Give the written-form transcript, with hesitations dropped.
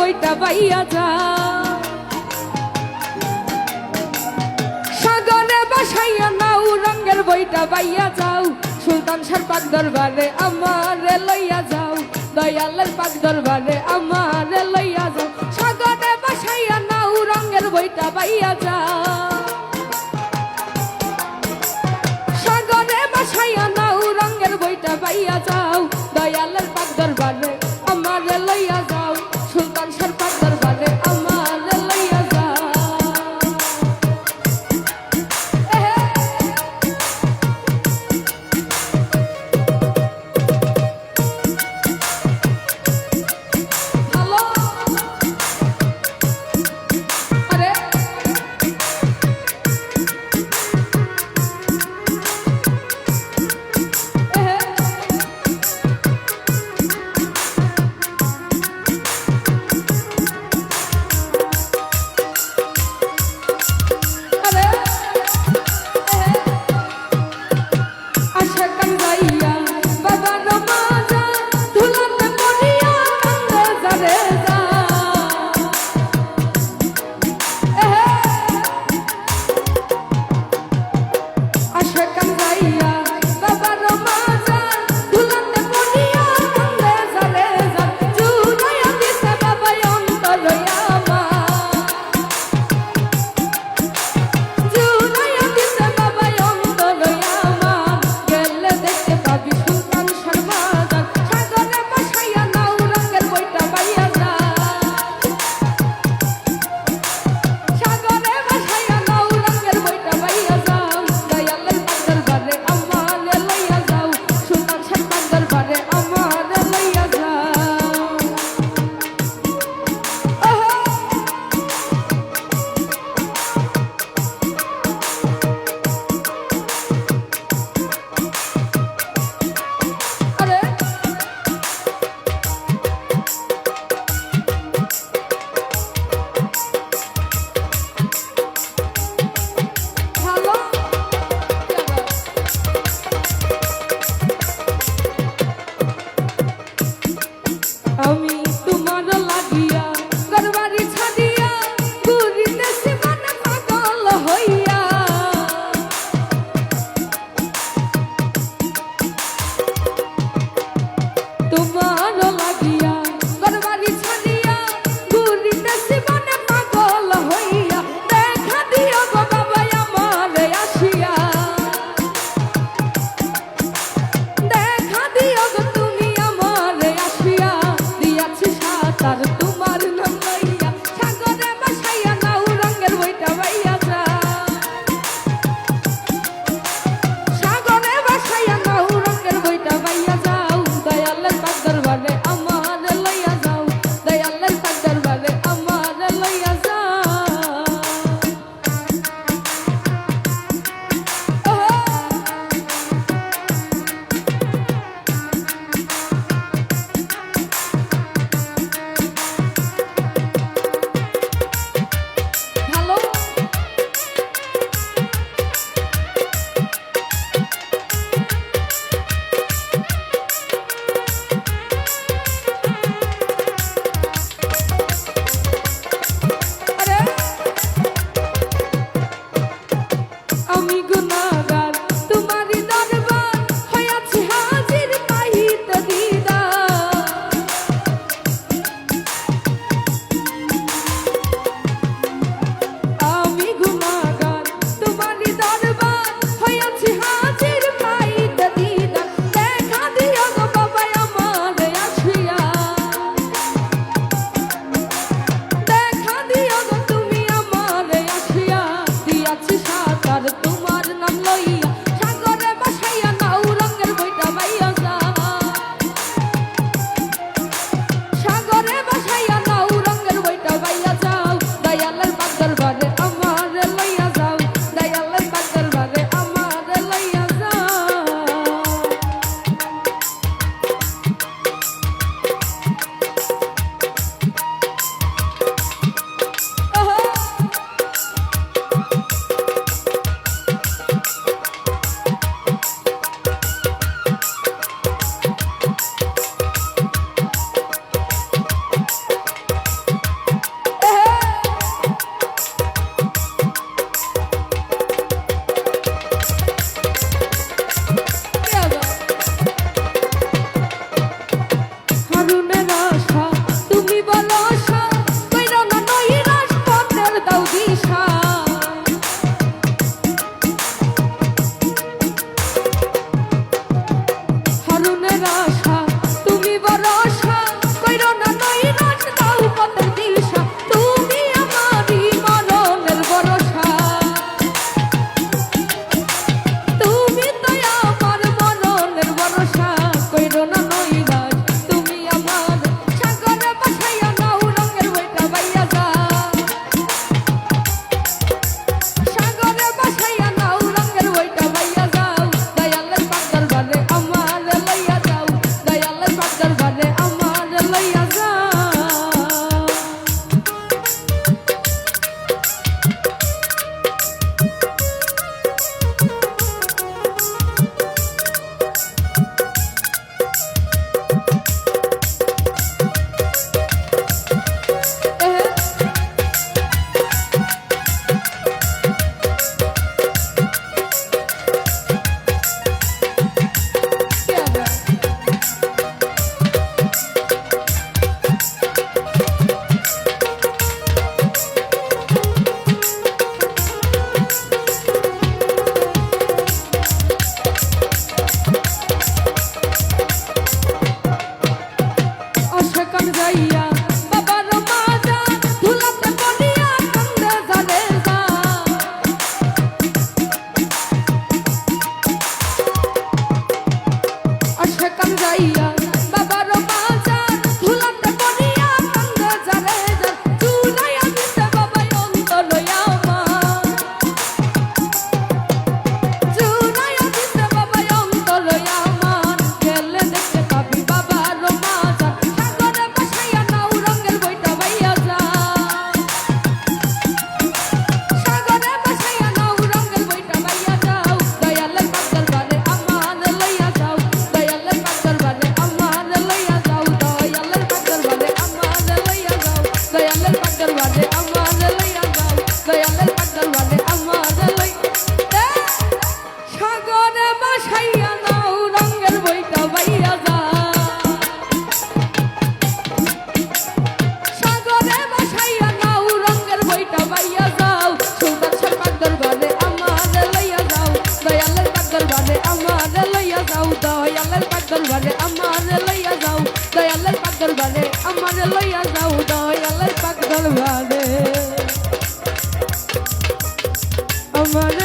বইটা পাইয়া যাও সাগরে বাসাইয়া নাও রঙের বইটা পাইয়া যাও সুলতান শাহর পাক দরবারে আমারে লইয়া যাও দয়ালের পাক দরবারে আমারে লইয়া যাও সাগরে বাসাইয়া নাও রঙের বইটা পাইয়া যাও সাগরে বাসাইয়া নাও রঙের বইটা পাইয়া যাও দয়ালের পাক দরবারে আমারে লইয়া যাও সুলতান শাহর পাক দরবারে আমারে লইয়া যাও হ্যালো আরে হারুনের আশা তুমি বলসা কইরো না নৈরাশ পথের দাও দিশা হারুনের আশা তুমি বলসা কইরো না নৈরাশ দাও পথের দিশা তুমি আমারই মরণের ভরসা তুমি তো আমার মরণের ভরসা কইরো না নৈরাশ তুমি আমার সাগরে বাসাইয়া নাও রঙের বইটা বাইয়া যাও সাগরে বাসাইয়া নাও রঙের বইটা বাইয়া যাও দয়ালের পাক দরবারে আমার লইয়া যাও দয়ালের পাক দরবারে আমার লইয়া যাও অশোকন যাইয়া বাবার মাজা ধুলাতে পড়িয়া কান্দে জানে যা অশোকন যাইয়া বাবার মাজা ধুলাতে পড়িয়া কান্দে জানে যা চুলাইয়া দিতে বাবাই অন্তর আমার চুলাইয়া দিতে বাবাই অন্তর আমার গেলে দেখতে পাবি বাবার মাজা সাগরে বাসাইয়া নাও রঙের বইটা বাইয়া যাও সাগরে বাসাইয়া নাও রঙের বইটা বাইয়া যাও দয়ালের পাক দরবারে আমার লইয়া যাও দয়ালের পাক দরবারে আমার লইয়া যাও দয়ালের পাক দরবারে আমার লইয়া যাও দয়ালের পাক দরবারে আমার লইয়া যাও দয়ালের পাক দরবারে আমার লই সাগরে বাসাইয়া নাও রঙের বইটা বাইয়া যাও সাগরে বাসাইয়া নাও রঙের বইটা বাইয়া যাও সুলতান শাহ পাক দরবারে আমার লইয়া যাও দয়ালের পাক দরবারে আমার লইয়া যাও দয়ালের পাক দরবারে আমার লইয়া যাও দয়ালের পাক দরবারে আমার লইয়া যাও দয়ালের পাক দরবারে আমার